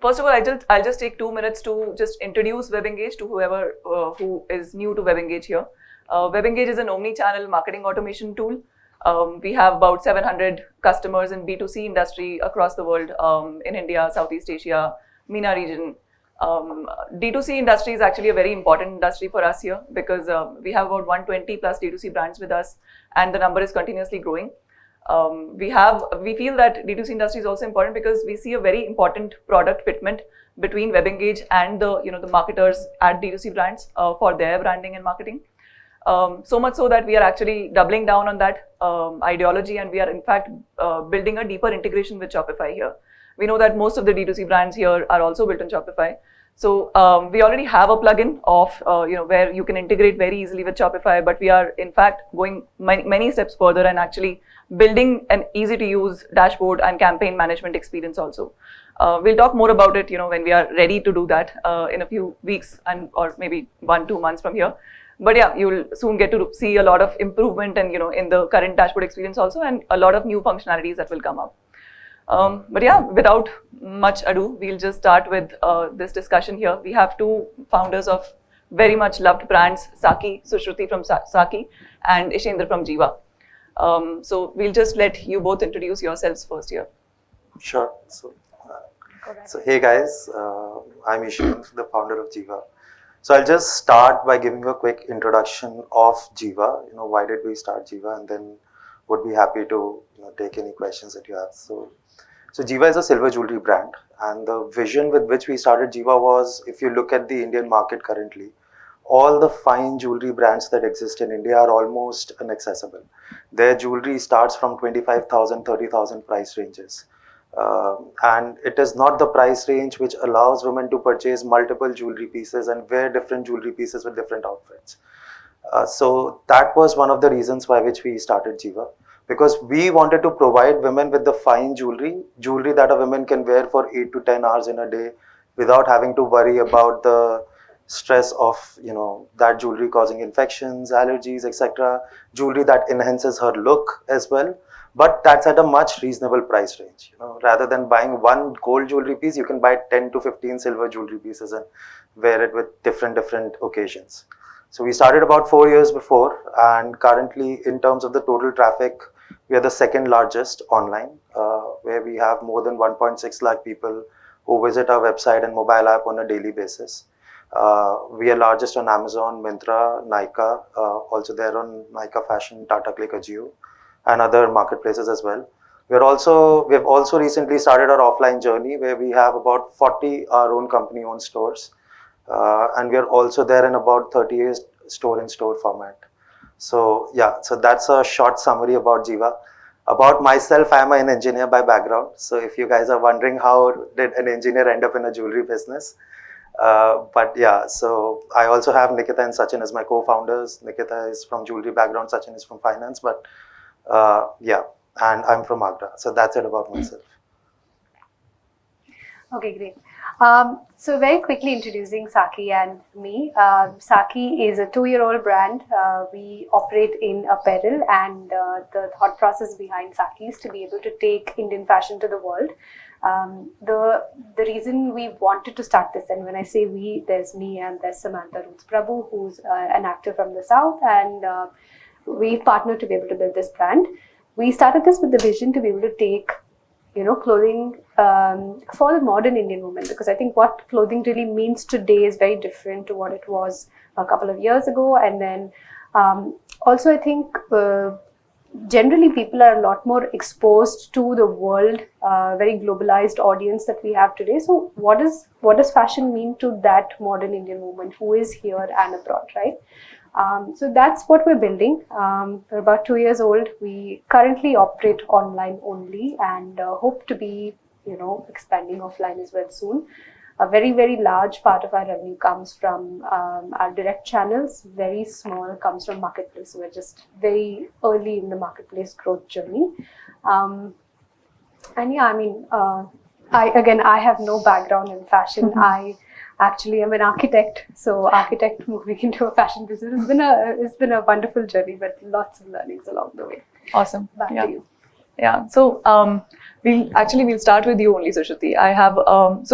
first of all, I'll just take 2 minutes to just introduce WebEngage to whoever who is new to WebEngage here. WebEngage is an omni-channel marketing automation tool. We have about 700 customers in D2C industry across the world, in India, Southeast Asia, MENA region. D2C industry is actually a very important industry for us here because we have about 120 plus D2C brands with us, and the number is continuously growing. We feel that D2C industry is also important because we see a very important product fitment between WebEngage and the marketers at D2C brands for their branding and marketing. So much so that we are actually doubling down on that ideology, and we are in fact building a deeper integration with Shopify here. We know that most of the D2C brands here are also built on Shopify. So we already have a plugin of where you can integrate very easily with Shopify, but we are in fact going many steps further and actually building an easy to use dashboard and campaign management experience also. We'll talk more about it when we are ready to do that in a few weeks or maybe 1-2 months from here. But yeah, you will soon get to see a lot of improvement and in the current dashboard experience also, and a lot of new functionalities that will come up. But yeah, without much ado, we'll just start with this discussion here. We have two founders of very much loved brands, Saki, Sushruti from Saki and Ishendra from Jiva. So we'll just let you both introduce yourselves first here. Sure. So hey guys, I'm Ishendra, the founder of Jiva. So I'll just start by giving you a quick introduction of Jiva. Why did we start Jiva, and then would be happy to take any questions that you have. So Jiva is a silver jewelry brand, and the vision with which we started Jiva was, if you look at the Indian market currently, all the fine jewelry brands that exist in India are almost inaccessible. Their jewelry starts from 25,000, 30,000 price ranges. And it is not the price range which allows women to purchase multiple jewelry pieces and wear different jewelry pieces with different outfits. So that was one of the reasons why which we started Jiva, because we wanted to provide women with the fine jewelry that a woman can wear for 8 to 10 hours in a day without having to worry about the stress of that jewelry causing infections, allergies, etc. Jewelry that enhances her look as well, but that's at a much reasonable price range. Rather than buying one gold jewelry piece, you can buy 10 to 15 silver jewelry pieces and wear it with different occasions. So we started about 4 years before, and currently in terms of the total traffic, we are the second largest online, where we have more than 1.6 lakh people who visit our website and mobile app on a daily basis. We are largest on Amazon, Myntra, Nykaa, also there on Nykaa Fashion, Tata Click, Ajio, and other marketplaces as well. We have also recently started our offline journey, where we have about 40 our own company-owned stores, and we are also there in about 38 store-in-store format. So yeah, so that's a short summary about Jiva. About myself, I am an engineer by background. So if you guys are wondering how did an engineer end up in a jewelry business, but yeah, so I also have Nikita and Sachin as my co-founders. Nikita is from jewelry background, Sachin is from finance, but yeah, and I'm from Agra. So that's it about myself. Okay, great. So very quickly introducing Saki and me. Saki is a 2-year-old brand. We operate in apparel, and the thought process behind Saki is to be able to take Indian fashion to the world. The reason we wanted to start this, and when I say we, there's me and there's Samantha Roots Prabhu, who's an actor from the South, and we partnered to be able to build this brand. We started this with the vision to be able to take clothing for the modern Indian woman, because I think what clothing really means today is very different to what it was a couple of years ago. And then also I think generally people are a lot more exposed to the world, very globalized audience that we have today. So what does fashion mean to that modern Indian woman who is here and abroad, right? So that's what we're building. We're about 2 years old. We currently operate online only, and hope to be, expanding offline as well soon. A very, very large part of our revenue comes from our direct channels. Very small comes from marketplace. So we're just very early in the marketplace growth journey. And yeah, I mean, I have no background in fashion. Actually, I'm an architect, so architect moving into a fashion business has been a wonderful journey, but lots of learnings along the way. Awesome. Back to you. Yeah. So we'll start with you only, Sushruti.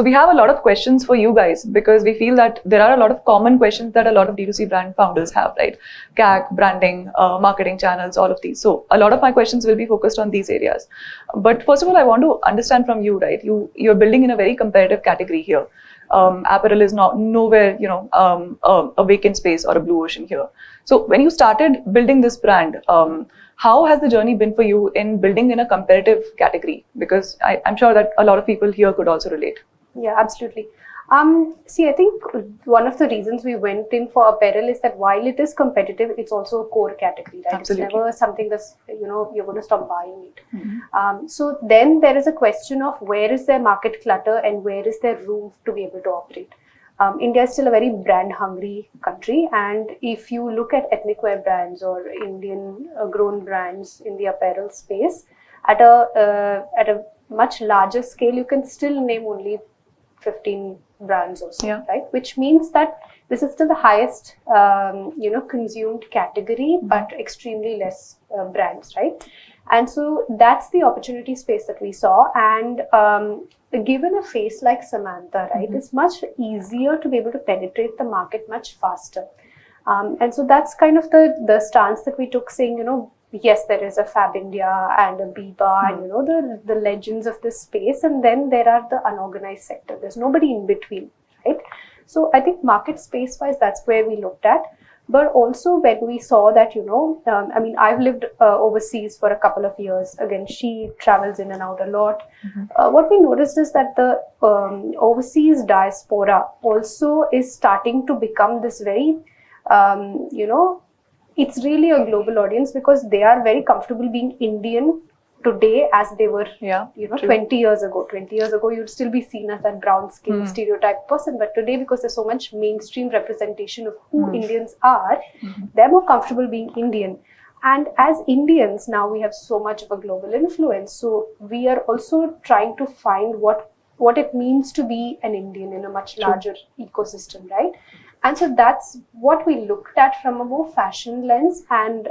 We have a lot of questions for you guys because we feel that there are a lot of common questions that a lot of D2C brand founders have, right? CAC, branding, marketing channels, all of these. So a lot of my questions will be focused on these areas. But first of all, I want to understand from you, right? You're building in a very competitive category here. Apparel is not nowhere, a vacant space or a blue ocean here. So when you started building this brand, how has the journey been for you in building in a competitive category? Because I'm sure that a lot of people here could also relate. Yeah, absolutely. See, I think one of the reasons we went in for apparel is that while it is competitive, it's also a core category, right? Absolutely. It's never something that's, you're going to stop buying it. So then there is a question of where is their market clutter and where is there room to be able to operate. India is still a very brand hungry country, and if you look at ethnic wear brands or Indian grown brands in the apparel space at a much larger scale, you can still name only 15 brands or so, right? Which means that this is still the highest, consumed category, but extremely less brands, right? And so that's the opportunity space that we saw. And given a face like Samantha, right, it's much easier to be able to penetrate the market much faster. And so that's kind of the stance that we took, saying, yes, there is a Fab India and a Biba and, the legends of this space. And then there are the unorganized sector. There's nobody in between, right? So I think market space wise, that's where we looked at. But also when we saw that, I've lived overseas for a couple of years. Again, she travels in and out a lot. What we noticed is that the overseas diaspora also is starting to become this very, it's really a global audience because they are very comfortable being Indian today as they were, 20 years ago. 20 years ago, you'd still be seen as that brown skin stereotype person. But today, because there's so much mainstream representation of who Indians are, they're more comfortable being Indian. And as Indians, now we have so much of a global influence. So we are also trying to find what it means to be an Indian in a much larger ecosystem, right? And so that's what we looked at from a more fashion lens, and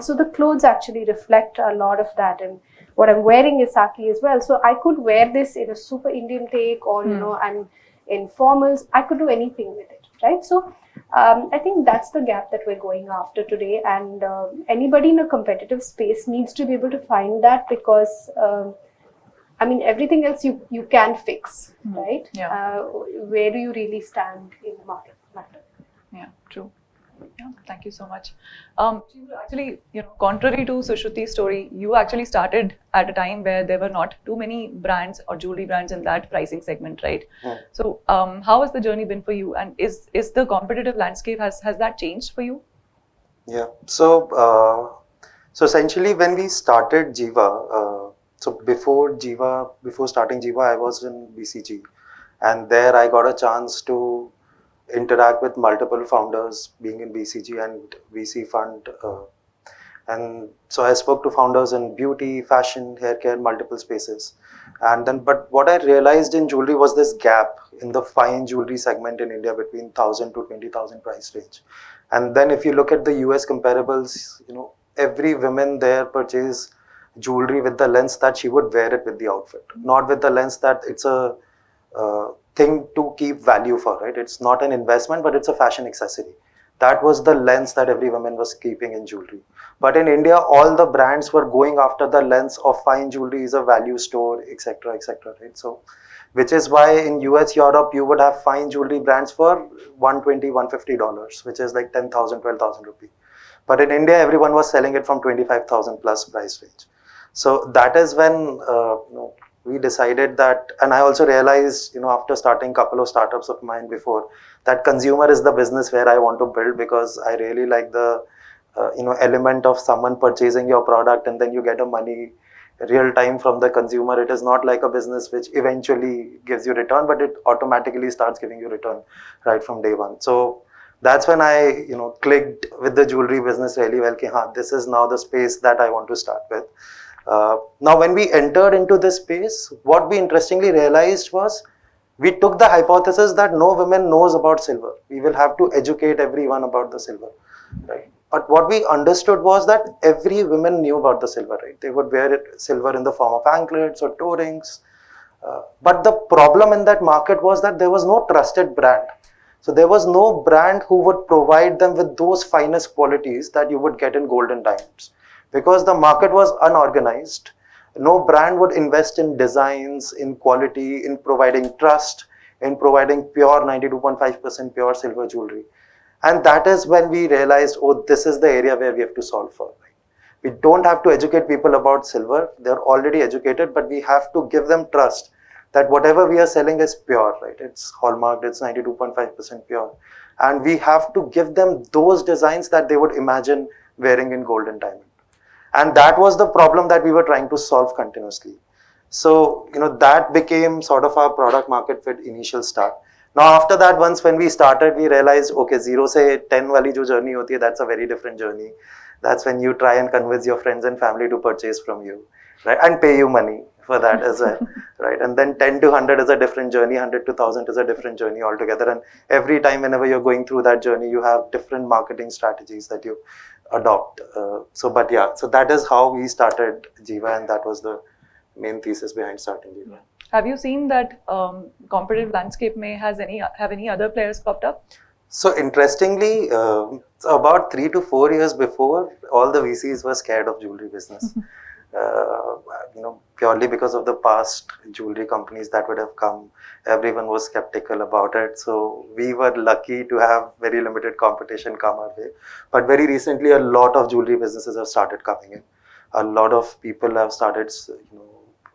so the clothes actually reflect a lot of that. And what I'm wearing is Saki as well. So I could wear this in a super Indian take, or and in formals. I could do anything with it, right? So I think that's the gap that we're going after today. And anybody in a competitive space needs to be able to find that, because everything else you can fix, right? Where do you really stand in the market matter? Yeah, true. Yeah, thank you so much. Actually, contrary to Sushruti's story, you actually started at a time where there were not too many brands or jewelry brands in that pricing segment, right? So, how has the journey been for you? And is the competitive landscape, has that changed for you? Yeah. So essentially, when we started Jiva, before starting Jiva, I was in BCG, and there I got a chance to interact with multiple founders, being in BCG and VC fund, and so I spoke to founders in beauty, fashion, hair care, multiple spaces. And then, but what I realized in jewelry was this gap in the fine jewelry segment in India between 1,000 to 20,000 price range. And then if you look at the US comparables, every woman there purchase jewelry with the lens that she would wear it with the outfit, not with the lens that it's a thing to keep value for, right? It's not an investment, but it's a fashion accessory. That was the lens that every woman was keeping in jewelry. But in India, all the brands were going after the lens of fine jewelry is a value store, etc., right? So, which is why in US, Europe, you would have fine jewelry brands for $120, $150, which is like 10,000, 12,000 rupees. But in India, everyone was selling it from 25,000 plus price range. So that is when we decided that, and I also realized, after starting a couple of startups of mine before, that consumer is the business where I want to build, because I really like the, element of someone purchasing your product and then you get a money real time from the consumer. It is not like a business which eventually gives you return, but it automatically starts giving you return right from day one. So that's when I, clicked with the jewelry business really well. This is now the space that I want to start with. Now, when we entered into this space, what we interestingly realized was we took the hypothesis that no woman knows about silver. We will have to educate everyone about the silver, right? But what we understood was that every woman knew about the silver, right? They would wear it silver in the form of anklets or toe rings. But the problem in that market was that there was no trusted brand. So there was no brand who would provide them with those finest qualities that you would get in gold and diamonds. Because the market was unorganized, no brand would invest in designs, in quality, in providing trust, in providing pure 92.5% pure silver jewelry. And that is when we realized, oh, this is the area where we have to solve for. Right? We don't have to educate people about silver. They're already educated, but we have to give them trust that whatever we are selling is pure, right? It's hallmarked, it's 92.5% pure. And we have to give them those designs that they would imagine wearing in gold and diamond. And that was the problem that we were trying to solve continuously. So, that became sort of our product market fit initial start. Now, after that, once when we started, we realized, okay, 0 se 10 wali jo journey hoti hai, that's a very different journey. That's when you try and convince your friends and family to purchase from you, right? And pay you money for that as well, right? And then 10 to 100 is a different journey, 100 to 1000 is a different journey altogether. And every time, whenever you're going through that journey, you have different marketing strategies that you adopt. So that is how we started Jiva, and that was the main thesis behind starting Jiva. Have you seen that competitive landscape may have any other players popped up? So interestingly, about 3 to 4 years before, all the VCs were scared of jewelry business. Purely because of the past jewelry companies that would have come, everyone was skeptical about it. So we were lucky to have very limited competition come our way. But very recently, a lot of jewelry businesses have started coming in. A lot of people have started,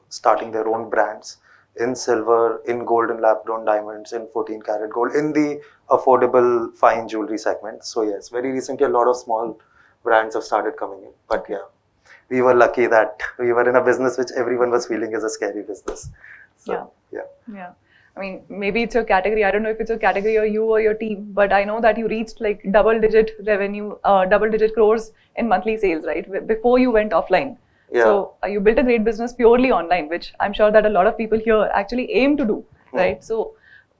starting their own brands in silver, in gold and lab-grown diamonds, in 14 karat gold, in the affordable fine jewelry segment. So yes, very recently a lot of small brands have started coming in. But yeah, we were lucky that we were in a business which everyone was feeling is a scary business. So, yeah. I mean, maybe it's your category. I don't know if it's your category or you or your team, but I know that you reached like double-digit revenue, double-digit crores in monthly sales, right? Before you went offline. Yeah. So you built a great business purely online, which I'm sure that a lot of people here actually aim to do, right? So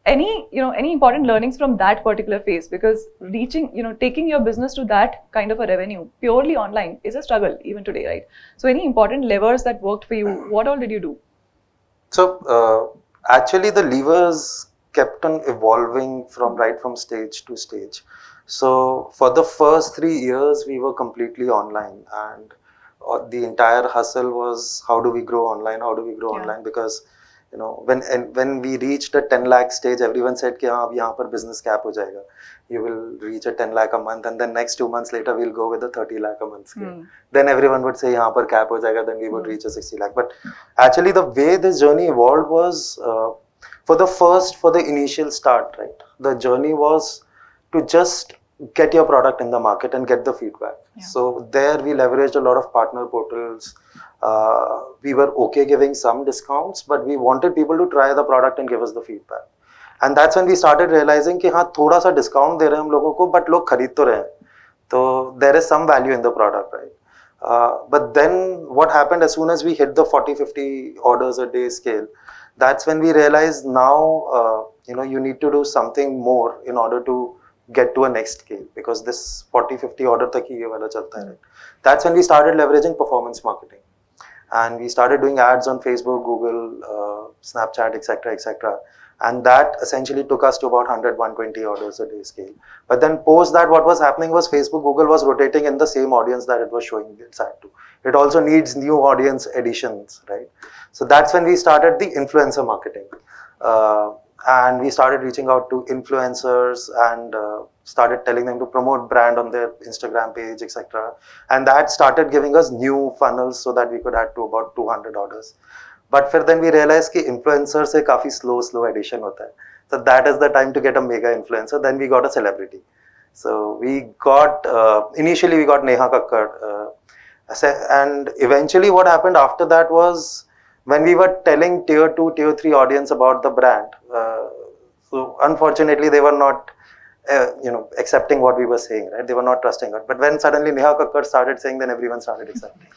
any important learnings from that particular phase, because taking your business to that kind of a revenue purely online is a struggle even today, right? So any important levers that worked for you, what all did you do? So actually the levers kept on evolving from stage to stage. So for the first 3 years, we were completely online, and the entire hustle was how do we grow online, because when we reached a 10 lakh stage, everyone said ki ab yahan par business cap ho jayega, you will reach a 10 lakh a month, and then next 2 months later we'll go with a 30 lakh a month scale. Then everyone would say yahan par cap ho jayega, then we would reach a 60 lakh. But actually the way this journey evolved was for the initial start, right, the journey was to just get your product in the market and get the feedback. So there we leveraged a lot of partner portals. We were okay giving some discounts, but we wanted people to try the product and give us the feedback. And that's when we started realizing कि हाँ थोड़ा सा discount दे रहे हैं हम लोगों को, but लोग खरीद तो रहे हैं. So there is some value in the product, right? But then what happened as soon as we hit the 40-50 orders a day scale, that's when we realized now you need to do something more in order to get to a next scale, because this 40-50 order tak hi ye wala chalta hai. That's when we started leveraging performance marketing, and we started doing ads on Facebook, Google, Snapchat, etc. And that essentially took us to about 100-120 orders a day scale. But then post that, what was happening was Facebook, Google was rotating in the same audience that it was showing its ad to. It also needs new audience additions, right? So that's when we started the influencer marketing. And we started reaching out to influencers and started telling them to promote brand on their Instagram page, etc. And that started giving us new funnels so that we could add to about 200 orders. But then we realized that influencers se काफी slow addition hota hai. So that is the time to get a mega influencer. Then we got a celebrity. So we got, initially we got Neha Kakkar. And eventually what happened after that was, when we were telling tier 2, tier 3 audience about the brand, so unfortunately they were not accepting what we were saying, right? They were not trusting us. But when suddenly Neha Kakkar started saying, then everyone started accepting.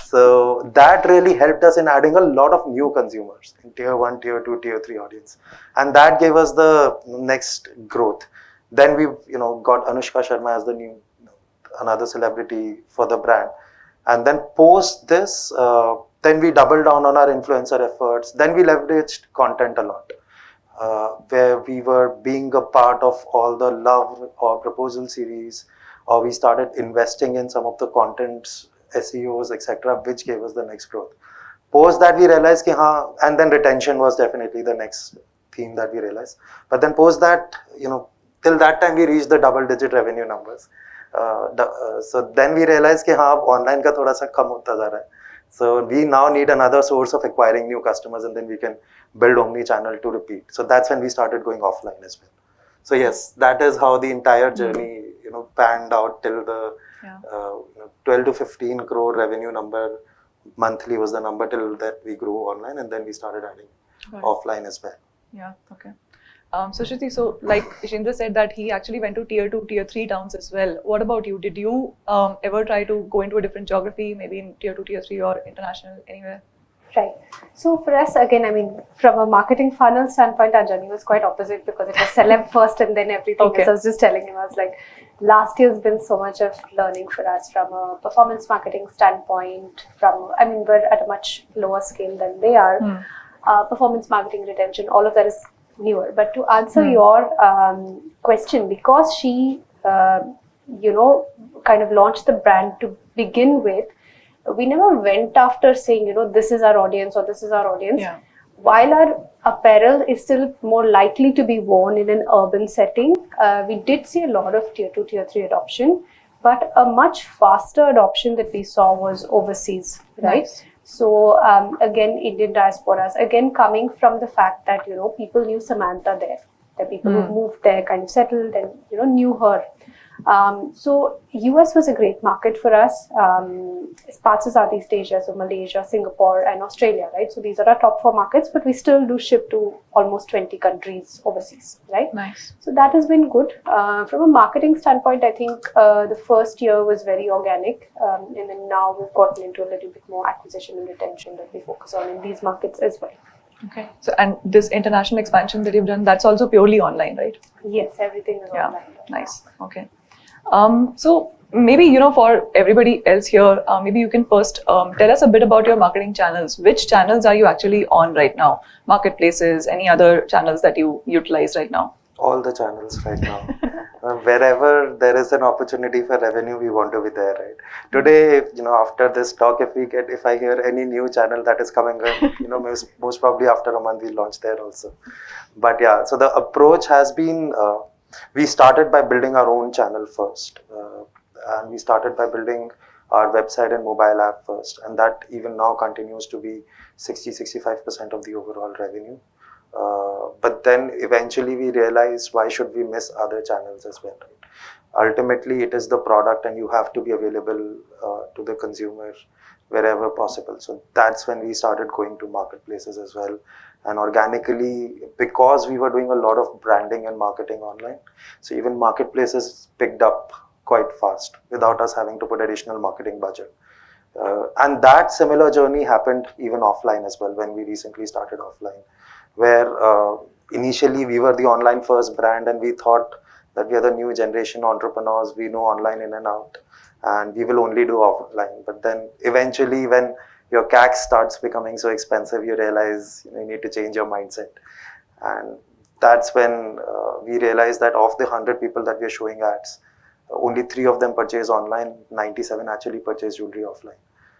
So that really helped us in adding a lot of new consumers in tier 1, tier 2, tier 3 audience. And that gave us the next growth. Then we got Anushka Sharma as the new another celebrity for the brand. And then post this, then we doubled down on our influencer efforts. Then we leveraged content a lot, where we were being a part of all the love or proposal series, or we started investing in some of the contents, SEOs, etc., which gave us the next growth. Post that we realized ki haan, and then retention was definitely the next theme that we realized. But then post that, till that time we reached the double-digit revenue numbers. So then we realized कि हाँ online का थोड़ा सा कम होता जा रहा है. So we now need another source of acquiring new customers, and then we can build omni-channel to repeat. So that's when we started going offline as well. So yes, that is how the entire journey panned out till the 12 to 15 crore revenue number monthly was the number till that we grew online, and then we started adding offline as well. Yeah, okay. So Shruti, so like Ishindra said that he actually went to tier 2, tier 3 towns as well. What about you? Did you ever try to go into a different geography, maybe in tier 2, tier 3 or international, anywhere? Right. So for us, again, I mean, from a marketing funnel standpoint, our journey was quite opposite because it was celeb first and then everything. Okay. As I was just telling him, I was like, last year's been so much of learning for us from a performance marketing standpoint. We're at a much lower scale than they are. Performance marketing, retention, all of that is newer. But to answer your question, because she, kind of launched the brand to begin with, we never went after saying, this is our audience or this is our audience. Yeah. While our apparel is still more likely to be worn in an urban setting, we did see a lot of tier 2, tier 3 adoption, but a much faster adoption that we saw was overseas, right? Nice. So again, Indian diasporas, again coming from the fact that, people knew Samantha there. The people who moved there kind of settled and, knew her. So US was a great market for us. Parts of Southeast Asia, so Malaysia, Singapore and Australia, right? So these are our top 4 markets, but we still do ship to almost 20 countries overseas, right? Nice. So that has been good. From a marketing standpoint, I think the first year was very organic. And then now we've gotten into a little bit more acquisition and retention that we focus on in these markets as well. Okay. So, and this international expansion that you've done, that's also purely online, right? Yes, everything is online. Nice. Okay. So maybe, for everybody else here, maybe you can first tell us a bit about your marketing channels. Which channels are you actually on right now? Marketplaces, any other channels that you utilize right now? All the channels right now. Wherever there is an opportunity for revenue, we want to be there, right? Today, after this talk, if I hear any new channel that is coming in, most probably after a month we launch there also. But yeah, so the approach has been, we started by building our own channel first. And we started by building our website and mobile app first. And that even now continues to be 60-65% of the overall revenue. But then eventually we realized, why should we miss other channels as well, right? Ultimately, it is the product and you have to be available to the consumer wherever possible. So that's when we started going to marketplaces as well. And organically, because we were doing a lot of branding and marketing online, so even marketplaces picked up quite fast without us having to put additional marketing budget. And that similar journey happened even offline as well when we recently started offline, where initially we were the online first brand and we thought that we are the new generation entrepreneurs, we know online in and out and we will only do offline. But then eventually when your CAC starts becoming so expensive, you realize you need to change your mindset. And that's when we realized that of the 100 people that we are showing ads, only 3 of them purchase online, 97 actually purchase jewelry offline.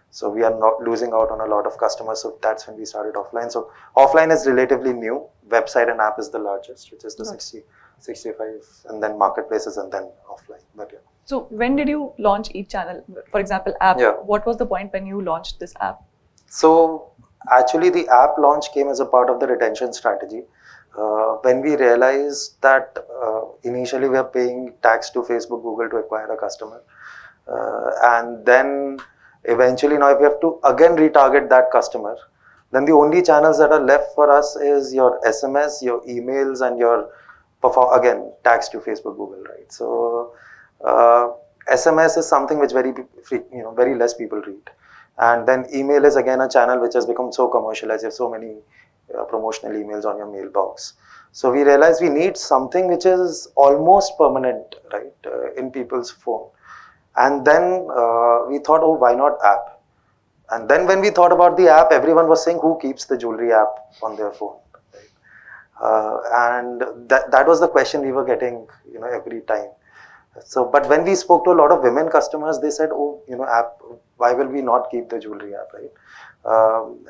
So we are not losing out on a lot of customers. So that's when we started offline. So offline is relatively new. Website and app is the largest, which is the 60, 65, and then marketplaces and then offline. But yeah. So when did you launch each channel? For example, app. Yeah. What was the point when you launched this app? So actually the app launch came as a part of the retention strategy. When we realized that initially we are paying tax to Facebook, Google to acquire a customer. And then eventually now if we have to again retarget that customer, then the only channels that are left for us is your SMS, your emails and your again tax to Facebook, Google, right? So SMS is something which very less people read. And then email is again a channel which has become so commercialized. You have so many promotional emails on your mailbox. So we realized we need something which is almost permanent, right, in people's phone. And then we thought, oh, why not app? And then when we thought about the app, everyone was saying, who keeps the jewelry app on their phone? And that was the question we were getting, every time. So, but when we spoke to a lot of women customers, they said, oh, app, why will we not keep the jewelry app, right?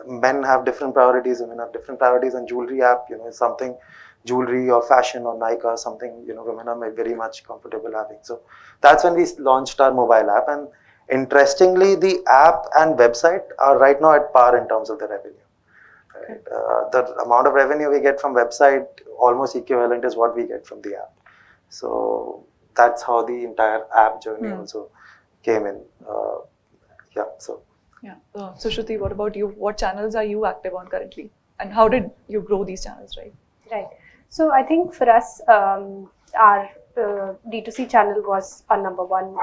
Men have different priorities, women have different priorities, and jewelry app, is something, jewelry or fashion or Nika, something, women are very much comfortable having. So that's when we launched our mobile app. And interestingly, the app and website are right now at par in terms of the revenue. Right? The amount of revenue we get from website almost equivalent is what we get from the app. So that's how the entire app journey also came in. Yeah. So Shruti, what about you? What channels are you active on currently, and how did you grow these channels? Right. So I think for us, our D2C channel was our number one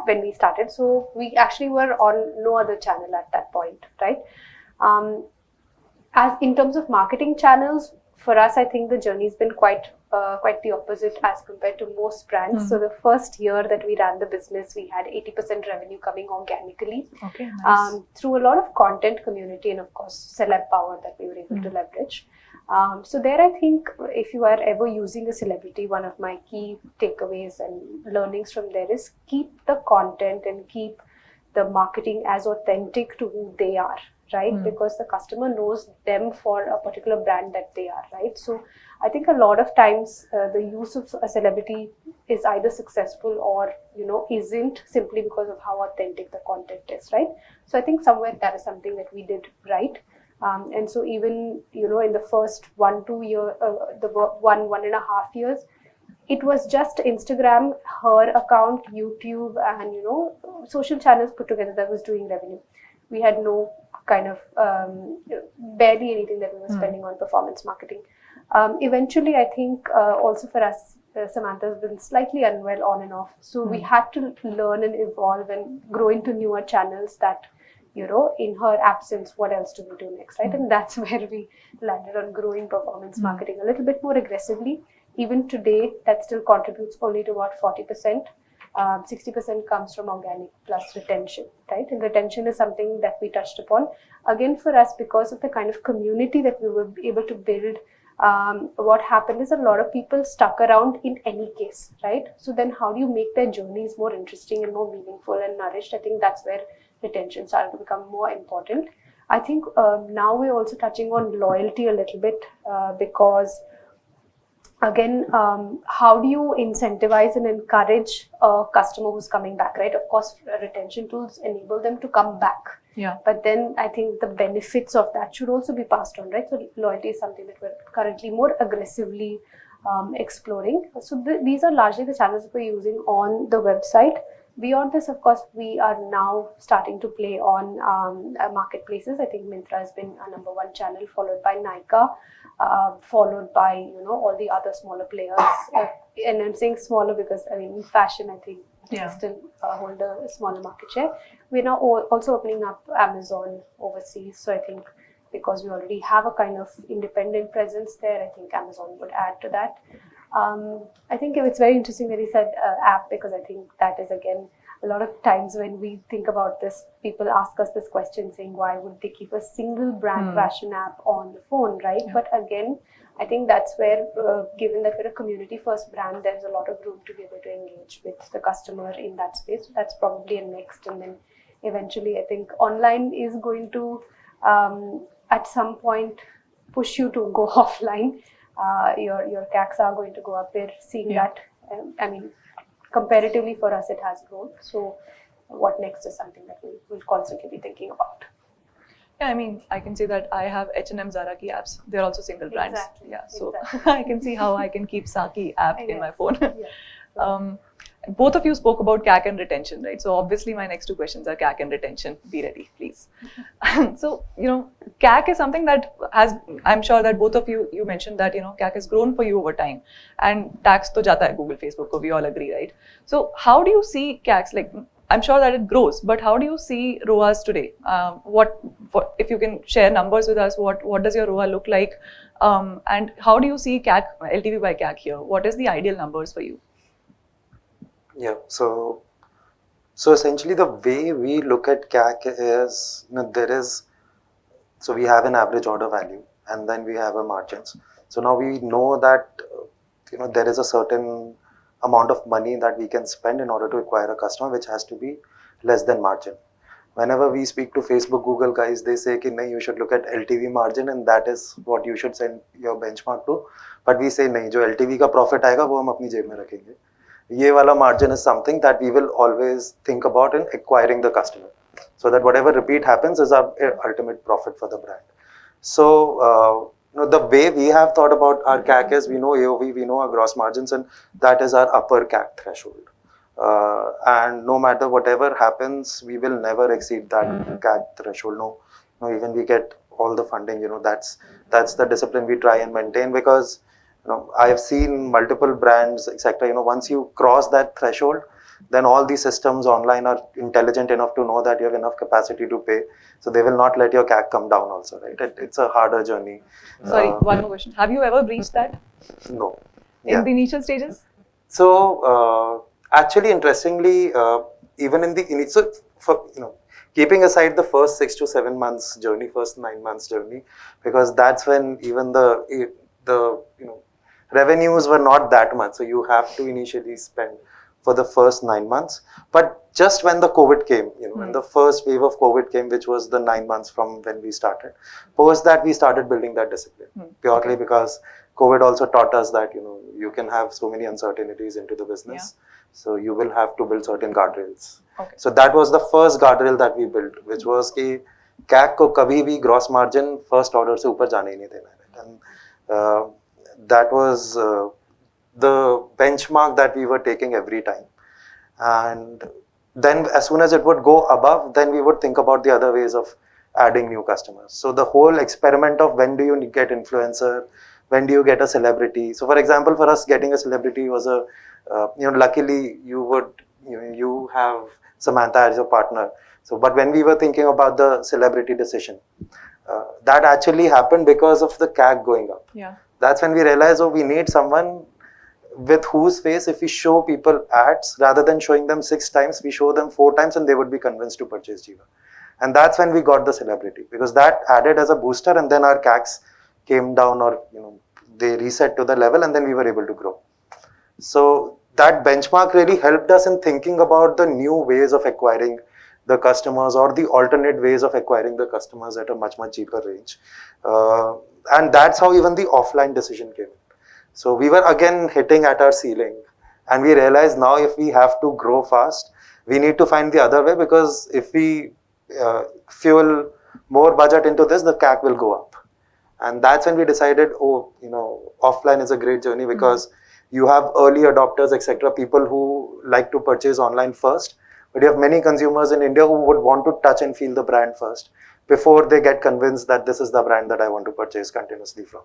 when we started. So we actually were on no other channel at that point, right? As in terms of marketing channels, for us, I think the journey's been quite the opposite as compared to most brands. So the first year that we ran the business, we had 80% revenue coming organically. Okay, nice. Through a lot of content community and of course celeb power that we were able to leverage. So there, I think if you are ever using a celebrity, one of my key takeaways and learnings from there is keep the content and keep the marketing as authentic to who they are, right? Because the customer knows them for a particular brand that they are, right? So I think a lot of times the use of a celebrity is either successful or, isn't, simply because of how authentic the content is, right? So I think somewhere that is something that we did right. And so even, in the first 1-2 years, the 1.5 years, it was just Instagram, her account, YouTube, and, social channels put together that was doing revenue. We had no kind of, barely anything that we were spending on performance marketing. Eventually, I think also for us, Samantha's been slightly unwell on and off. So we had to learn and evolve and grow into newer channels that, in her absence, what else do we do next, right? And that's where we landed on growing performance marketing a little bit more aggressively. Even today, that still contributes only to about 40%. 60% comes from organic plus retention, right? And retention is something that we touched upon. Again, for us, because of the kind of community that we were able to build, what happened is a lot of people stuck around in any case, right? So then how do you make their journeys more interesting and more meaningful and nourished? I think that's where retention started to become more important. I think now we're also touching on loyalty a little bit because again, how do you incentivize and encourage a customer who's coming back, right? Of course, retention tools enable them to come back. Yeah. But then I think the benefits of that should also be passed on, right? So loyalty is something that we're currently more aggressively exploring. So these are largely the channels that we're using on the website. Beyond this, of course, we are now starting to play on marketplaces. I think Myntra has been our number one channel, followed by Nykaa, followed by all the other smaller players. And I'm saying smaller because in fashion, I think we still hold a smaller market share. We're now also opening up Amazon overseas. So I think because we already have a kind of independent presence there, I think Amazon would add to that. I think it's very interesting that he said app, because I think that is, again, a lot of times when we think about this, people ask us this question saying, why would they keep a single brand fashion app on the phone, right? Yeah. But again, I think that's where, given that we're a community first brand, there's a lot of room to be able to engage with the customer in that space. So that's probably a next. And then eventually, I think online is going to, at some point, push you to go offline. Your CACs are going to go up. We're seeing that. Comparatively for us, it has grown. So what next is something that we'll constantly be thinking about. Yeah, I can say that I have H&M, Zara ki apps. They're also single brands. Exactly. Yeah, so I can see how I can keep Saki app in my phone. Yes. Both of you spoke about CAC and retention, right? So obviously my next two questions are CAC and retention. Be ready, please. So, CAC is something that I'm sure that both of you mentioned that, CAC has grown for you over time. And tax to jata hai Google, Facebook, ko we all agree, right? So how do you see CACs? Like, I'm sure that it grows, but how do you see ROAS today? What if you can share numbers with us, what does your ROA look like? And how do you see CAC, LTV by CAC here? What is the ideal numbers for you? Yeah, so So essentially, the way we look at CAC is, so we have an average order value, and then we have a margins. So now we know that there is a certain amount of money that we can spend in order to acquire a customer, which has to be less than margin. Whenever we speak to Facebook, Google guys, they say कि नहीं, you should look at LTV margin and that is what you should send your benchmark to. But we say नहीं, जो LTV का profit आएगा वो हम अपनी जेब में रखेंगे. ये वाला margin is something that we will always think about in acquiring the customer, so that whatever repeat happens is our ultimate profit for the brand. So the way we have thought about our CAC is, we know AOV, we know our gross margins, and that is our upper CAC threshold. And no matter whatever happens, we will never exceed that CAC threshold. No, even we get all the funding, that's the discipline we try and maintain, because I've seen multiple brands, etc. Once you cross that threshold, then all these systems online are intelligent enough to know that you have enough capacity to pay, so they will not let your CAC come down also, right? It's a harder journey. Sorry, one more question. Have you ever breached that? No. In the initial stages? So actually, interestingly, even in the initial, keeping aside the first 6 to 7 months journey, first 9 months journey, because that's when even the revenues were not that much, so you have to initially spend for the first 9 months. But just when the COVID came, when the first wave of COVID came, which was the 9 months from when we started, post that we started building that discipline, purely because COVID also taught us that you can have so many uncertainties into the business, so you will have to build certain guardrails. Okay. So that was the first guardrail that we built, which was कि CAC को कभी भी gross margin first order से ऊपर जाने ही नहीं देना है. And that was the benchmark that we were taking every time. And then as soon as it would go above, then we would think about the other ways of adding new customers. So the whole experiment of when do you get influencer, when do you get a celebrity. So for example, for us, getting a celebrity was a, luckily you have Samantha as your partner. So, but when we were thinking about the celebrity decision, that actually happened because of the CAC going up. Yeah. That's when we realized, we need someone with whose face, if we show people ads, rather than showing them 6 times, we show them 4 times and they would be convinced to purchase Jiva. And that's when we got the celebrity, because that added as a booster, and then our CACs came down, or they reset to the level, and then we were able to grow. So that benchmark really helped us in thinking about the new ways of acquiring the customers, or the alternate ways of acquiring the customers at a much cheaper range. And that's how even the offline decision came in. So we were again hitting at our ceiling, and we realized now if we have to grow fast, we need to find the other way, because if we fuel more budget into this, the CAC will go up. And that's when we decided, offline is a great journey, because you have early adopters, etc., people who like to purchase online first, but you have many consumers in India who would want to touch and feel the brand first before they get convinced that this is the brand that I want to purchase continuously from.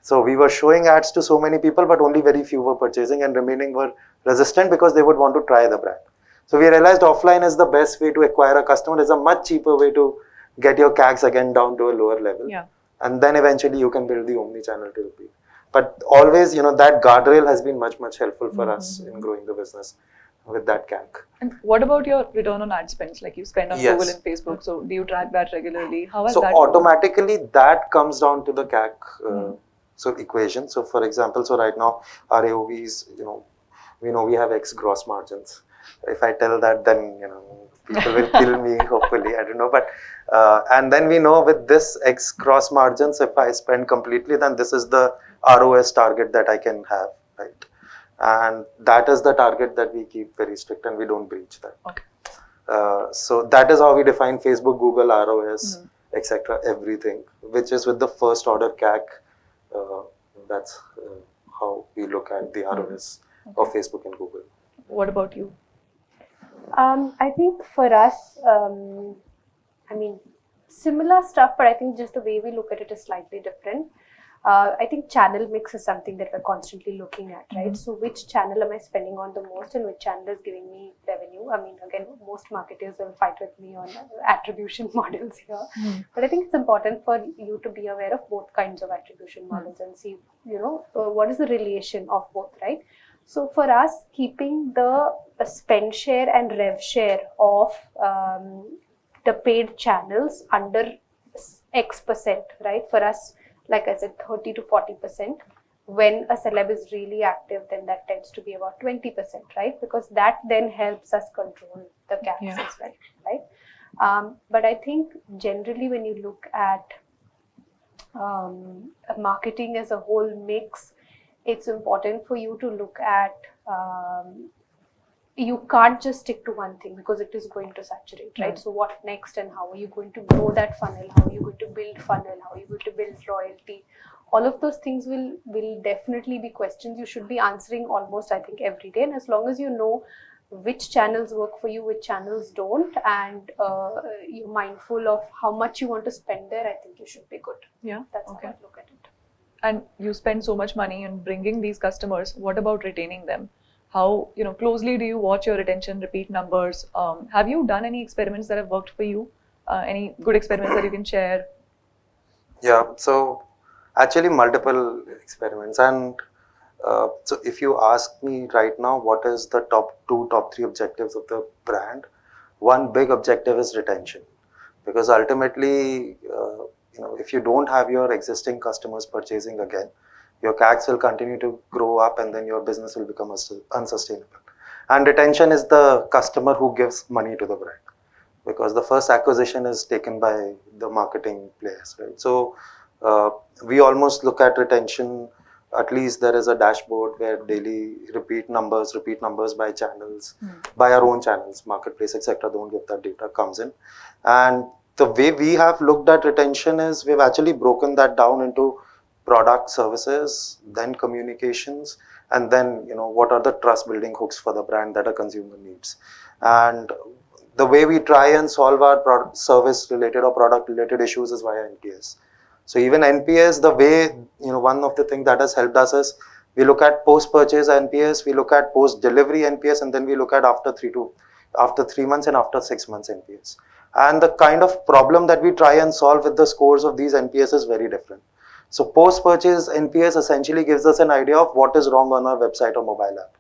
So we were showing ads to so many people, but only very few were purchasing, and remaining were resistant because they would want to try the brand. So we realized offline is the best way to acquire a customer. It's a much cheaper way to get your CACs again down to a lower level. Yeah. And then eventually you can build the omni-channel to repeat. But always, that guardrail has been much helpful for us in growing the business with that CAC. And what about your return on ad spends? Like you spend on Yes. Google and Facebook, so do you track that regularly? How has So that automatically that comes down to the CAC equation. So for example, right now our AOV is, we know we have X gross margins. If I tell that, then people will kill me, hopefully, I don't know. But and then we know with this X gross margins, if I spend completely, then this is the ROS target that I can have, right? And that is the target that we keep very strict, and we don't breach that. Okay. So that is how we define Facebook, Google, ROS, etc., everything, which is with the first order CAC. That's how we look at the ROS of Facebook and Google. What about you? I think for us, similar stuff, but I think just the way we look at it is slightly different. I think channel mix is something that we're constantly looking at, right? So which channel am I spending on the most, and which channel is giving me revenue? Again, most marketers will fight with me on attribution models here. But I think it's important for you to be aware of both kinds of attribution models and see, what is the relation of both, right? So for us, keeping the spend share and rev share of the paid channels under X%, right? For us, like I said, 30 to 40%. When a celeb is really active, then that tends to be about 20%, right? Because that then helps us control the CACs as well, right? But I think generally when you look at marketing as a whole mix, it's important for you to look at you can't just stick to one thing because it is going to saturate, right? So what next, and how are you going to grow that funnel? How are you going to build funnel? How are you going to build loyalty? All of those things will definitely be questions you should be answering almost, I think, every day. And as long as you know which channels work for you, which channels don't, and you're mindful of how much you want to spend there, I think you should be good. Yeah. That's how I look at it. And you spend so much money in bringing these customers. What about retaining them? How closely do you watch your retention, repeat numbers? Have you done any experiments that have worked for you? Any good experiments that you can share? Yeah, so actually multiple experiments, and so if you ask me right now what is the top 2, top 3 objectives of the brand, one big objective is retention, because ultimately if you don't have your existing customers purchasing again, your CACs will continue to grow up and then your business will become unsustainable. And retention is the customer who gives money to the brand, because the first acquisition is taken by the marketing players, right? So we almost look at retention, at least there is a dashboard where daily repeat numbers by channels, by our own channels, marketplace, etc. Don't give that data, comes in. And the way we have looked at retention is we've actually broken that down into product, services, then communications, and then what are the trust building hooks for the brand that a consumer needs. And the way we try and solve our service related or product related issues is via NPS. So even NPS, the way one of the things that has helped us is we look at post purchase NPS, we look at post delivery NPS, and then we look at after 3 months and after 6 months NPS. And the kind of problem that we try and solve with the scores of these NPS is very different. So post-purchase NPS essentially gives us an idea of what is wrong on our website or mobile app,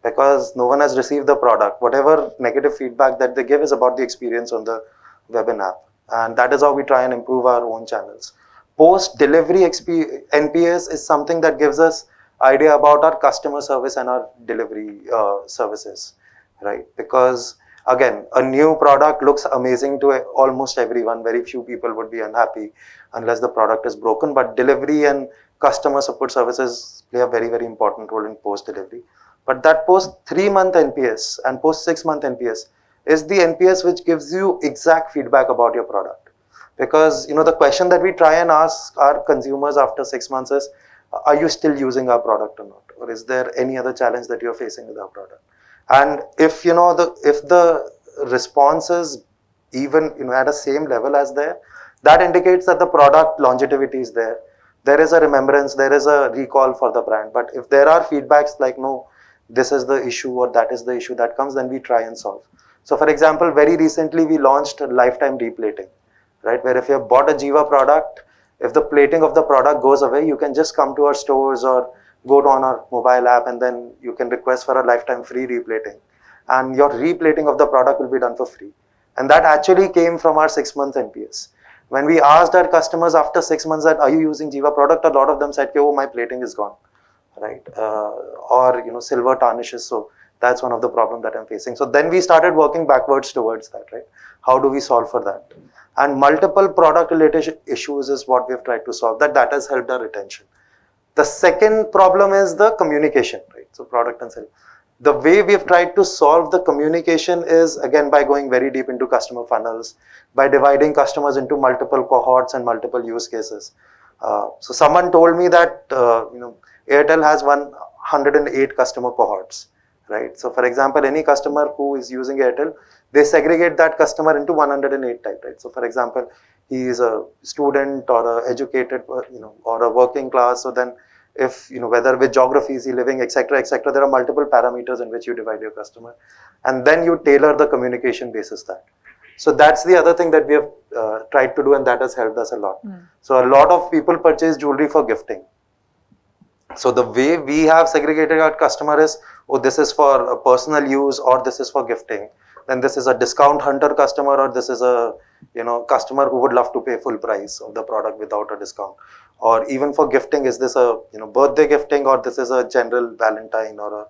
because no one has received the product. Whatever negative feedback that they give is about the experience on the web and app, and that is how we try and improve our own channels. Post-delivery NPS is something that gives us idea about our customer service and our delivery services, right? Because again, a new product looks amazing to almost everyone. Very few people would be unhappy unless the product is broken. But delivery and customer support services play a very, very important role in post-delivery. But that post 3-month NPS and post 6-month NPS is the NPS which gives you exact feedback about your product. Because the question that we try and ask our consumers after 6 months is, are you still using our product or not? Or is there any other challenge that you're facing with our product? And if the response is even at a same level as there, that indicates that the product longevity is there. There is a remembrance, there is a recall for the brand. But if there are feedbacks like, no, this is the issue or that is the issue that comes, then we try and solve. So for example, very recently we launched lifetime replating, right? Where if you have bought a Jiva product, if the plating of the product goes away, you can just come to our stores or go on our mobile app, and then you can request for a lifetime free replating, and your replating of the product will be done for free. And that actually came from our 6-month NPS. When we asked our customers after 6 months that, are you using Jiva product, a lot of them said, oh, my plating is gone, right? Or silver tarnishes, so that's one of the problems that I'm facing. So then we started working backwards towards that, right? How do we solve for that? And multiple product related issues is what we've tried to solve. That has helped our retention. The second problem is the communication, right? So product and sales. The way we've tried to solve the communication is again by going very deep into customer funnels, by dividing customers into multiple cohorts and multiple use cases. So someone told me that Airtel has 108 customer cohorts, right? So for example, any customer who is using Airtel, they segregate that customer into 108 type, right? So for example, he is a student or a educated, or a working class. So then if, whether with geography is he living, etc., there are multiple parameters in which you divide your customer. And then you tailor the communication basis that. So that's the other thing that we have tried to do, and that has helped us a lot. So a lot of people purchase jewelry for gifting. So the way we have segregated our customer is, oh, this is for personal use or this is for gifting. Then this is a discount hunter customer, or this is a customer who would love to pay full price of the product without a discount. Or even for gifting, is this a birthday gifting, or this is a general Valentine or a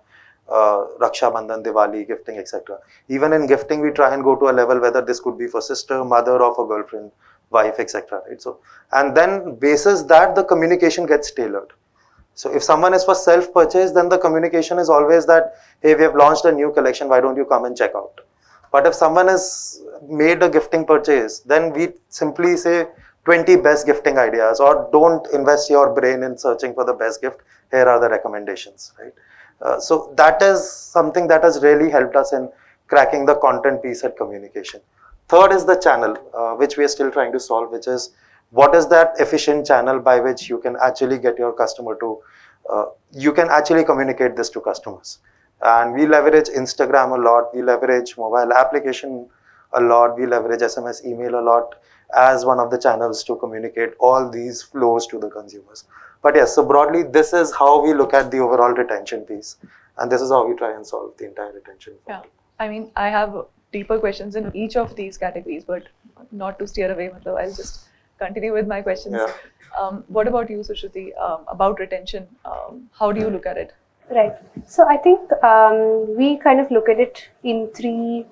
Raksha Bandhan, Diwali gifting, etc. Even in gifting, we try and go to a level whether this could be for sister, mother, or for girlfriend, wife, etc. Right? So, and then basis that the communication gets tailored. So if someone is for self-purchase, then the communication is always that, hey, we have launched a new collection, why don't you come and check out? But if someone has made a gifting purchase, then we simply say 20 best gifting ideas, or don't invest your brain in searching for the best gift. Here are the recommendations, right? So that is something that has really helped us in cracking the content piece at communication. Third is the channel, which we are still trying to solve, which is what is that efficient channel by which you can actually get your customer to, you can actually communicate this to customers. And we leverage Instagram a lot, we leverage mobile application a lot, we leverage SMS, email a lot as one of the channels to communicate all these flows to the consumers. But yes, so broadly, this is how we look at the overall retention piece. And this is how we try and solve the entire retention. Yeah, I mean, I have deeper questions in each of these categories, but not to steer away, I'll just continue with my questions. Yeah. What about you, Sushruti, about retention? How do you look at it? Right. So I think we kind of look at it in three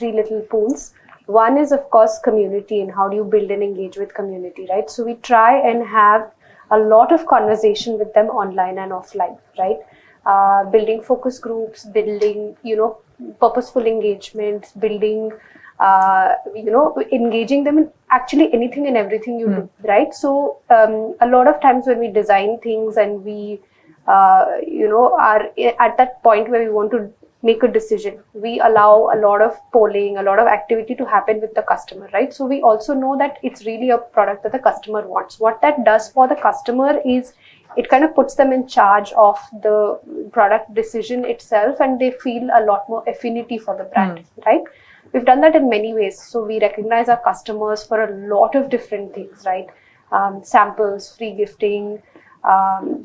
little pools. One is, of course, community, and how do you build and engage with community, right? So we try and have a lot of conversation with them online and offline, right? Building focus groups, building, purposeful engagements, building, engaging them in actually anything and everything you do, right? So a lot of times when we design things and we, are at that point where we want to make a decision, we allow a lot of polling, a lot of activity to happen with the customer, right? So we also know that it's really a product that the customer wants. What that does for the customer is it kind of puts them in charge of the product decision itself, and they feel a lot more affinity for the brand, right? We've done that in many ways. So we recognize our customers for a lot of different things, right? Samples, free gifting,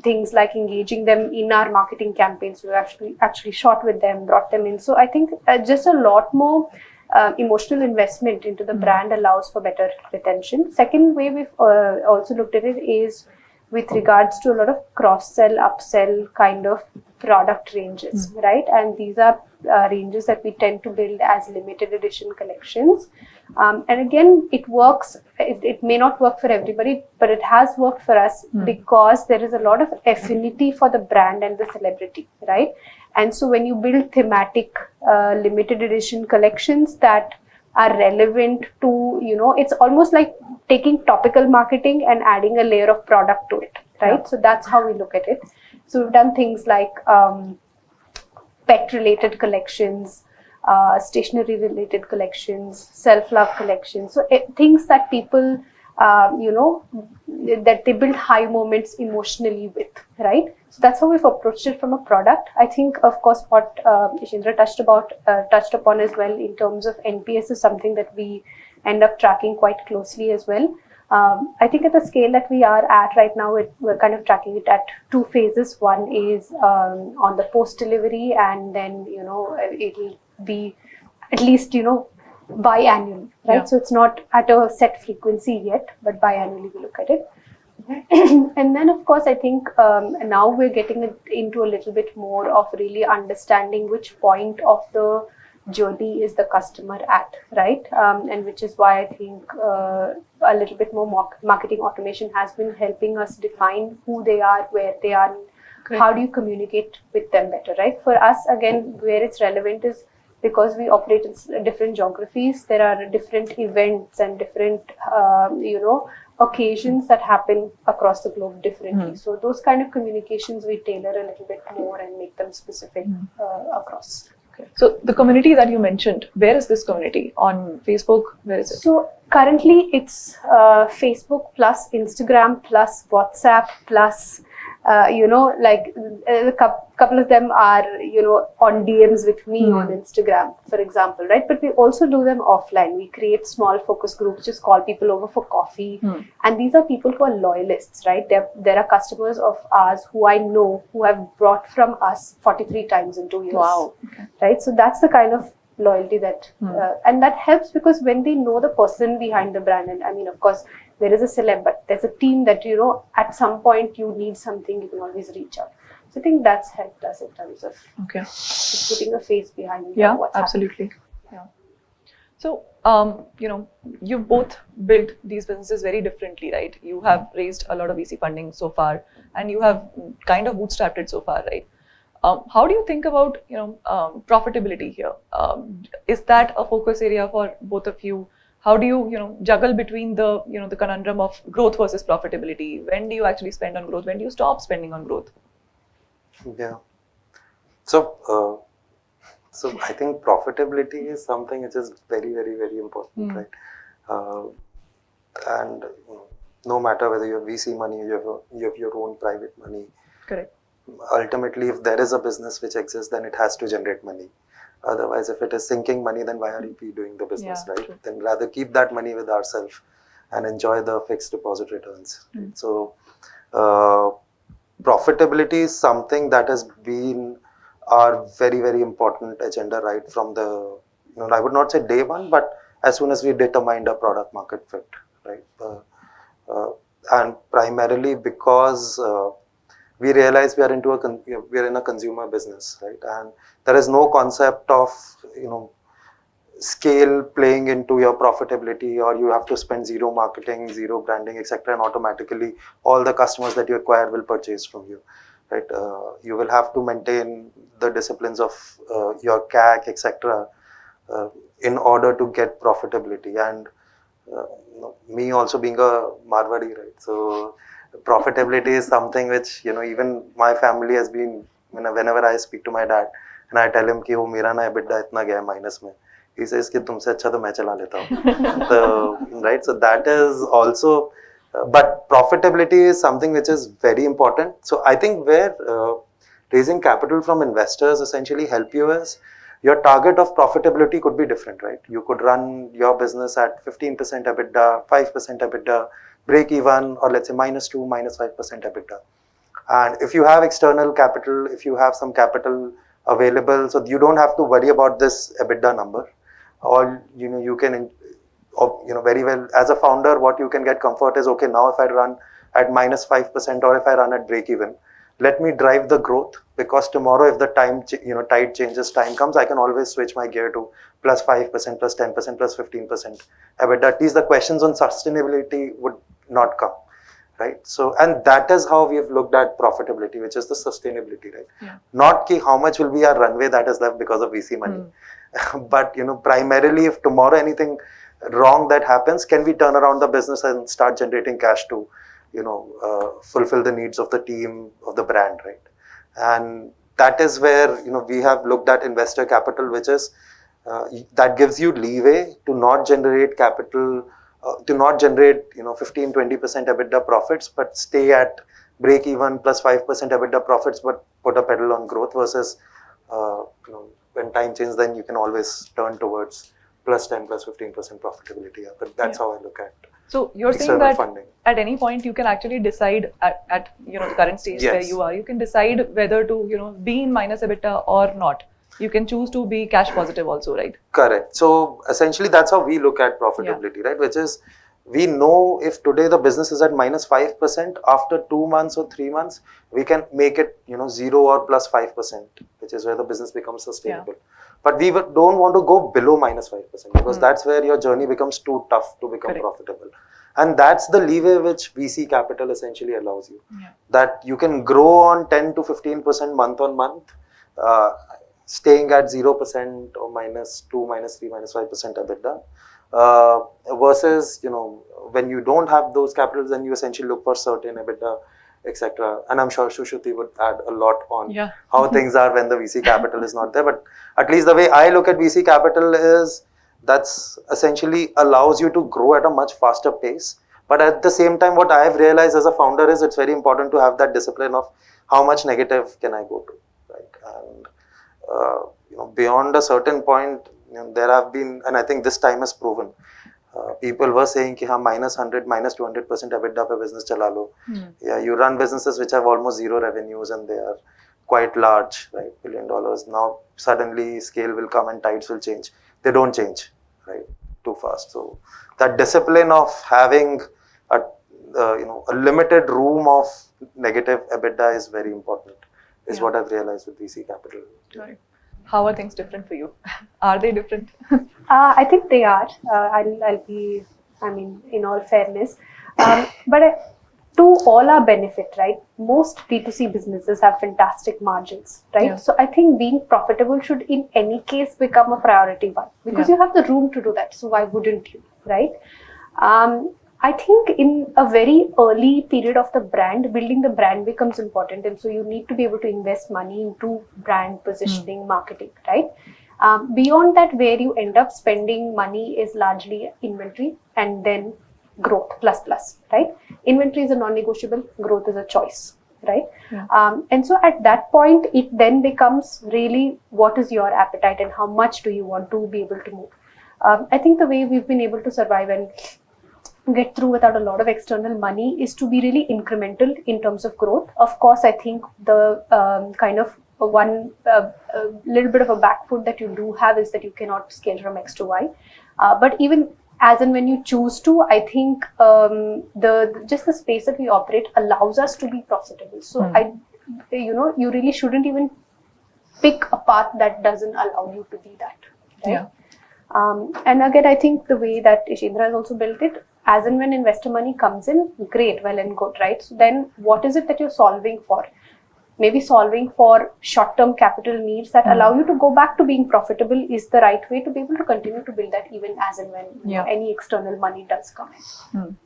things like engaging them in our marketing campaigns. We actually shot with them, brought them in. So I think just a lot more emotional investment into the brand allows for better retention. Second way we've also looked at it is with regards to a lot of cross-sell, upsell kind of product ranges, right? And these are ranges that we tend to build as limited edition collections. And again, it works. It may not work for everybody, but it has worked for us because there is a lot of affinity for the brand and the celebrity, right? And so when you build thematic limited edition collections that are relevant to, it's almost like taking topical marketing and adding a layer of product to it, right? So that's how we look at it. So we've done things like pet-related collections, stationery-related collections, self-love collections. So things that people, that they build high moments emotionally with, right? So that's how we've approached it from a product. I think, of course, what Ishindra touched upon as well in terms of NPS is something that we end up tracking quite closely as well. I think at the scale that we are at right now, we're kind of tracking it at two phases. One is on the post-delivery, and then, it'll be at least, biannually, right? Yeah. So it's not at a set frequency yet, but biannually we look at it. And then, of course, I think now we're getting into a little bit more of really understanding which point of the journey is the customer at, right? And which is why I think a little bit more marketing automation has been helping us define who they are, where they are, and how do you communicate with them better, right? For us, again, where it's relevant is because we operate in different geographies, there are different events and different, occasions that happen across the globe differently. So those kind of communications we tailor a little bit more and make them specific across. Okay. So the community that you mentioned, where is this community? On Facebook? Where is it? So currently it's Facebook plus Instagram plus WhatsApp plus like a couple of them are, on DMs with me on Instagram, for example, right? But we also do them offline. We create small focus groups, just call people over for coffee. And these are people who are loyalists, right? There are customers of ours who I know who have bought from us 43 times in 2 years. Wow. Okay. Right? So that's the kind of loyalty that, and that helps because when they know the person behind the brand, and I mean, of course, there is a celeb, but there's a team that, at some point you need something, you can always reach out. So I think that's helped us in terms of just putting a face behind what's absolutely. Yeah. So, you've both built these businesses very differently, right? You have raised a lot of VC funding so far, and you have kind of bootstrapped it so far, right? How do you think about, profitability here? Is that a focus area for both of you? How do you, juggle between the, the conundrum of growth versus profitability? When do you actually spend on growth? When do you stop spending on growth? Yeah. So I think profitability is something which is very, very, very important, right? And no matter whether you have VC money, you have your own private money. Correct. Ultimately, if there is a business which exists, then it has to generate money. Otherwise, if it is sinking money, then why are we doing the business, right? True. Then rather keep that money with ourselves and enjoy the fixed deposit returns. So, profitability is something that has been our very, very important agenda right from the, I would not say day one, but as soon as we determined a product market fit, right? And primarily because we realize we are in a consumer business, right? And there is no concept of, scale playing into your profitability, or you have to spend zero marketing, zero branding, etc. And automatically all the customers that you acquire will purchase from you, right? You will have to maintain the disciplines of your CAC, etc. In order to get profitability. And me also being a Marwadi, right? So profitability is something which, even my family has been, whenever I speak to my dad and I tell him कि वो मेरा ना EBITDA इतना गया minus में, he says कि तुमसे अच्छा तो मैं चला लेता हूँ. So, right? So that is also, but profitability is something which is very important. So I think where raising capital from investors essentially help you is, your target of profitability could be different, right? You could run your business at 15% EBITDA, 5% EBITDA, break even, or let's say -2, -5% EBITDA. And if you have external capital, if you have some capital available, so you don't have to worry about this EBITDA number. Or, you can, very well, as a founder, what you can get comfort is, okay, now if I run at -5% or if I run at break even, let me drive the growth, because tomorrow if the tide changes, time comes, I can always switch my gear to +5%, +10%, +15% EBITDA. At least the questions on sustainability would not come, right? So, and that is how we have looked at profitability, which is the sustainability, right? Yeah. Not ki how much will be our runway that is left because of VC money, but primarily if tomorrow anything wrong that happens, can we turn around the business and start generating cash to fulfill the needs of the team, of the brand, right? And that is where, we have looked at investor capital, which is, that gives you leeway to not generate capital, to not generate, 15, 20% EBITDA profits, but stay at break even +5% EBITDA profits, but put a pedal on growth versus, when time changes, then you can always turn towards +10, +15% profitability. Yeah. But that's how I look at. So you're saying that funding. At any point you can actually decide at the current stage where you are, you can decide whether to be in minus EBITDA or not. You can choose to be cash positive also, right? Correct. So essentially that's how we look at profitability, right? Which is, we know if today the business is at -5%, after 2 months or 3 months, we can make it 0 or +5%, which is where the business becomes sustainable. But we don't want to go below -5%, because that's where your journey becomes too tough to become profitable. And that's the leeway which VC capital essentially allows you. That you can grow on 10 to 15% month on month, staying at 0% or -2, -3, -5% EBITDA. Versus, when you don't have those capitals, then you essentially look for certain EBITDA, etc. And I'm sure Sushruti would add a lot on how things are when the VC capital is not there. But at least the way I look at VC capital is, that's essentially allows you to grow at a much faster pace, But at the same time, what I have realized as a founder is it's very important to have that discipline of how much negative can I go to, right? And beyond a certain point, there have been, and I think this time has proven, people were saying कि हाँ -100, -200% EBITDA पे business चला लो. Yeah, you run businesses which have almost zero revenues and they are quite large, right? $1 billion. Now suddenly scale will come and tides will change. They don't change, right? Too fast. So that discipline of having a a limited room of negative EBITDA is very important. Is what I've realized with VC capital. Right. How are things different for you? Are they different? I think they are. I'll be, I mean, in all fairness. But to all our benefit, right? Most D2C businesses have fantastic margins, right? Yeah. So I think being profitable should in any case become a priority one because you have the room to do that. So why wouldn't you, right? I think in a very early period of the brand, building the brand becomes important. And so you need to be able to invest money into brand positioning, marketing, right? Beyond that, where you end up spending money is largely inventory and then growth plus, right? Inventory is a non-negotiable, growth is a choice, right? Yeah. And so at that point, it then becomes really what is your appetite and how much do you want to be able to move. I think the way we've been able to survive and get through without a lot of external money is to be really incremental in terms of growth. Of course, I think the kind of one little bit of a back foot that you do have is that you cannot scale from X to Y. But even as and when you choose to, I think just the space that we operate allows us to be profitable. So you really shouldn't even pick a path that doesn't allow you to be that. Right? Yeah. And again, I think the way that Ishindra has also built it, as and when investor money comes in, great, well and good, right? So then what is it that you're solving for? Maybe solving for short-term capital needs that allow you to go back to being profitable is the right way to be able to continue to build that even as and when any external money does come in.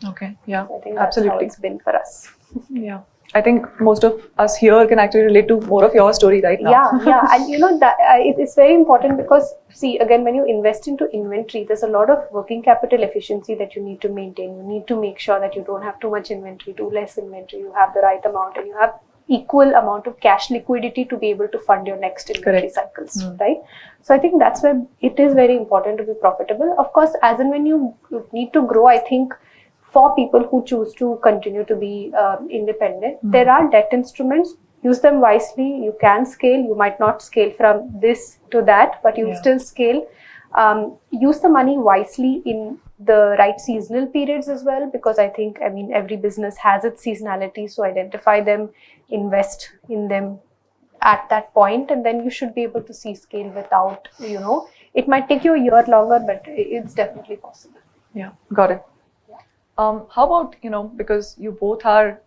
Okay, yeah, So I think that's how it's been for us. Yeah. I think most of us here can actually relate to more of your story right now. Yeah, and that it's very important because see, again, when you invest into inventory, there's a lot of working capital efficiency that you need to maintain. You need to make sure that you don't have too much inventory, too less inventory. You have the right amount, and you have equal amount of cash liquidity to be able to fund your next inventory cycles, right? So I think that's where it is very important to be profitable. Of course, as and when you need to grow, I think for people who choose to continue to be independent, there are debt instruments. Use them wisely. You can scale. You might not scale from this to that, but you still scale. Use the money wisely in the right seasonal periods as well, because I think, every business has its seasonality. So identify them, invest in them at that point, and then you should be able to see scale without, it might take you a year longer, but it's definitely possible. Yeah, got it. How about, because you both are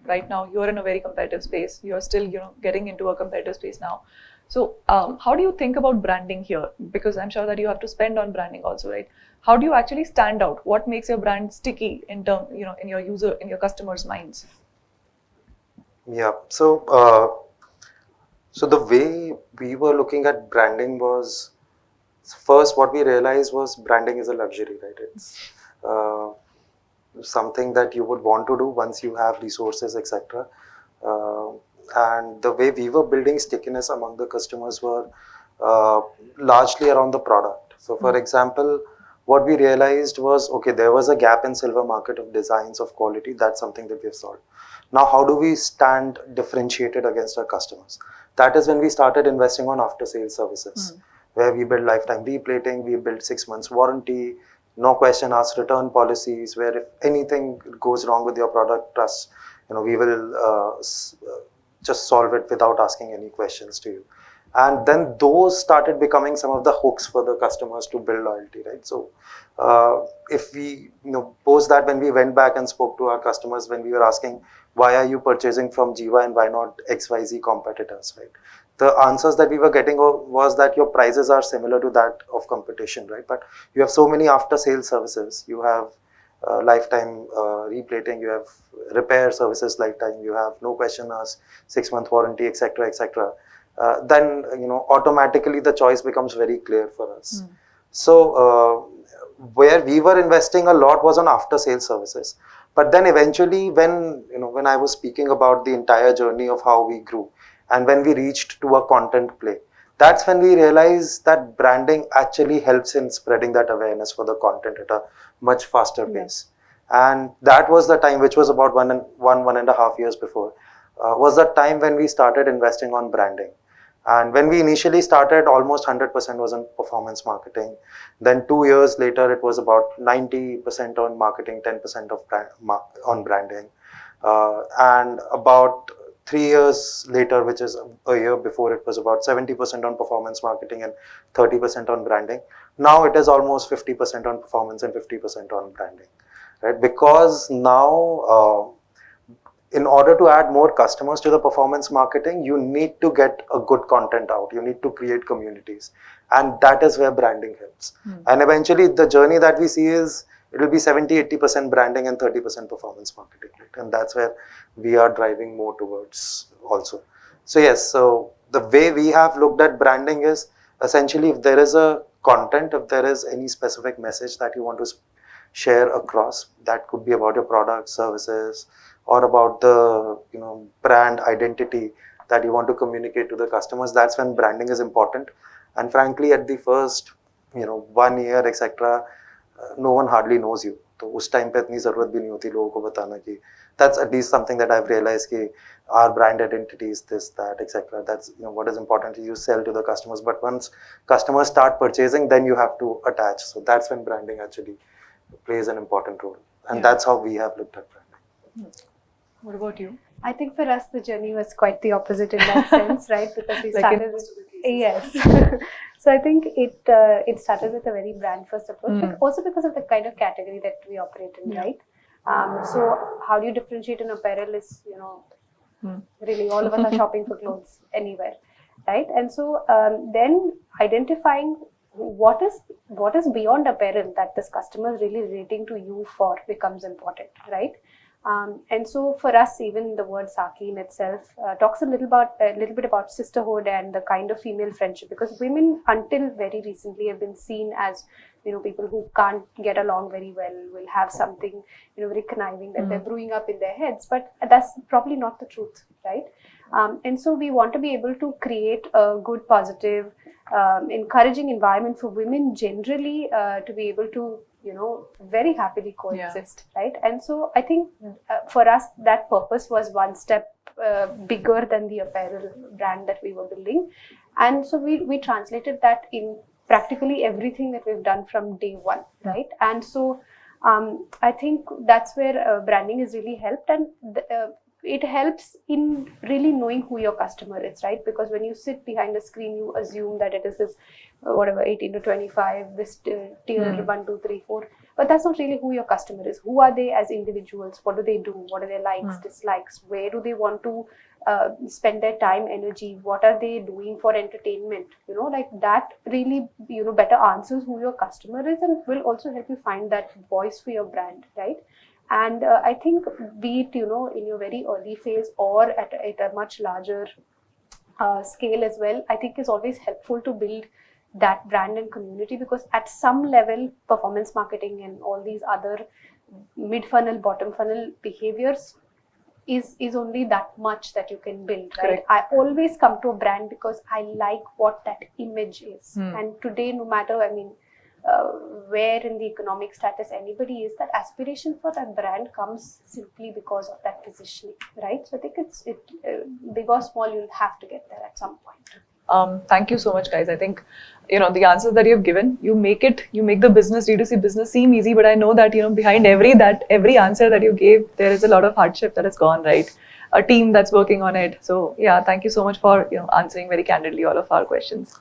right now, you're in a very competitive space. You're still, getting into a competitive space now. So how do you think about branding here? Because I'm sure that you have to spend on branding also, right? How do you actually stand out? What makes your brand sticky in your customers' minds? Yeah. So the way we were looking at branding was, first what we realized was branding is a luxury, right? It's something that you would want to do once you have resources, etc. And the way we were building stickiness among the customers were largely around the product. So for example, what we realized was, okay, there was a gap in silver market of designs, of quality. That's something that we've solved. Now, how do we stand differentiated against our customers? That is when we started investing on after sales services, where we build lifetime replating, we build 6 months warranty, no question asked return policies, where if anything goes wrong with your product, trust, we will just solve it without asking any questions to you. And then those started becoming some of the hooks for the customers to build loyalty, right? So if we, post that, when we went back and spoke to our customers, when we were asking, why are you purchasing from Jiva and why not XYZ competitors, right? The answers that we were getting was that your prices are similar to that of competition, right? But you have so many after sales services. You have lifetime replating, you have repair services lifetime, you have no question asked, 6-month warranty, etc., etc. Then automatically the choice becomes very clear for us. So where we were investing a lot was on after sales services. But then eventually when I was speaking about the entire journey of how we grew and when we reached to a content play, that's when we realized that branding actually helps in spreading that awareness for the content at a much faster pace. And that was the time, which was about 1.5 years before, was the time when we started investing on branding. And when we initially started, almost 100% was on performance marketing. Then 2 years later, it was about 90% on marketing, 10% of on branding. And about 3 years later, which is a year before, it was about 70% on performance marketing and 30% on branding. Now it is almost 50% on performance and 50% on branding, right? Because now, in order to add more customers to the performance marketing, you need to get a good content out. You need to create communities. And that is where branding helps. And eventually the journey that we see is, it will be 70-80% branding and 30% performance marketing. Right? And that's where we are driving more towards also. So yes, so the way we have looked at branding is essentially, if there is a content, if there is any specific message that you want to share across, that could be about your products, services, or about the brand identity that you want to communicate to the customers, that's when branding is important. And frankly, at the first 1 year, etc., no one hardly knows you. So उस time पे इतनी ज़रूरत भी नहीं होती लोगों को बताना कि, that's at least something that I've realized कि our brand identity is this, that, etc. That's what is important is you sell to the customers. But once customers start purchasing, then you have to attach. So that's when branding actually plays an important role. And that's how we have looked at branding. What about you? I think for us the journey was quite the opposite in that sense, right? Because we started with, yes. So I think it started with a very brand first approach, but also because of the kind of category that we operate in, right? So how do you differentiate in apparel is, really all of us are shopping for clothes anywhere, right? And so then identifying what is beyond apparel that this customer is really relating to you for becomes important, right? And so for us, even the word Saki in itself talks a little bit about sisterhood and the kind of female friendship, because women until very recently have been seen as people who can't get along very well, will have something very conniving that they're brewing up in their heads, but that's probably not the truth, right? And so we want to be able to create a good, positive, encouraging environment for women generally to be able to very happily coexist, right? And so I think for us that purpose was one step bigger than the apparel brand that we were building, and so we translated that in practically everything that we've done from day one, right? And so I think that's where branding has really helped, and it helps in really knowing who your customer is, right? Because when you sit behind a screen, you assume that it is this, 18 to 25, this tier 1, 2, 3, 4. But that's not really who your customer is. Who are they as individuals? What do they do? What are their likes, dislikes? Where do they want to spend their time, energy? What are they doing for entertainment? Like that really, better answers who your customer is, and will also help you find that voice for your brand, right? And I think be it, in your very early phase or at a much larger scale as well, I think is always helpful to build that brand and community, because at some level, performance marketing and all these other mid-funnel, bottom-funnel behaviors is only that much that you can build, right? Correct. I always come to a brand because I like what that image is. And today, no matter, where in the economic status anybody is, that aspiration for that brand comes simply because of that positioning, right? So I think it's big or small, you'll have to get there at some point. Thank you so much, guys. I think the answers that you've given, you make the business, D2C business, seem easy, but I know that behind every answer that you gave, there is a lot of hardship that has gone, right? A team that's working on it. So yeah, thank you so much for answering very candidly all of our questions.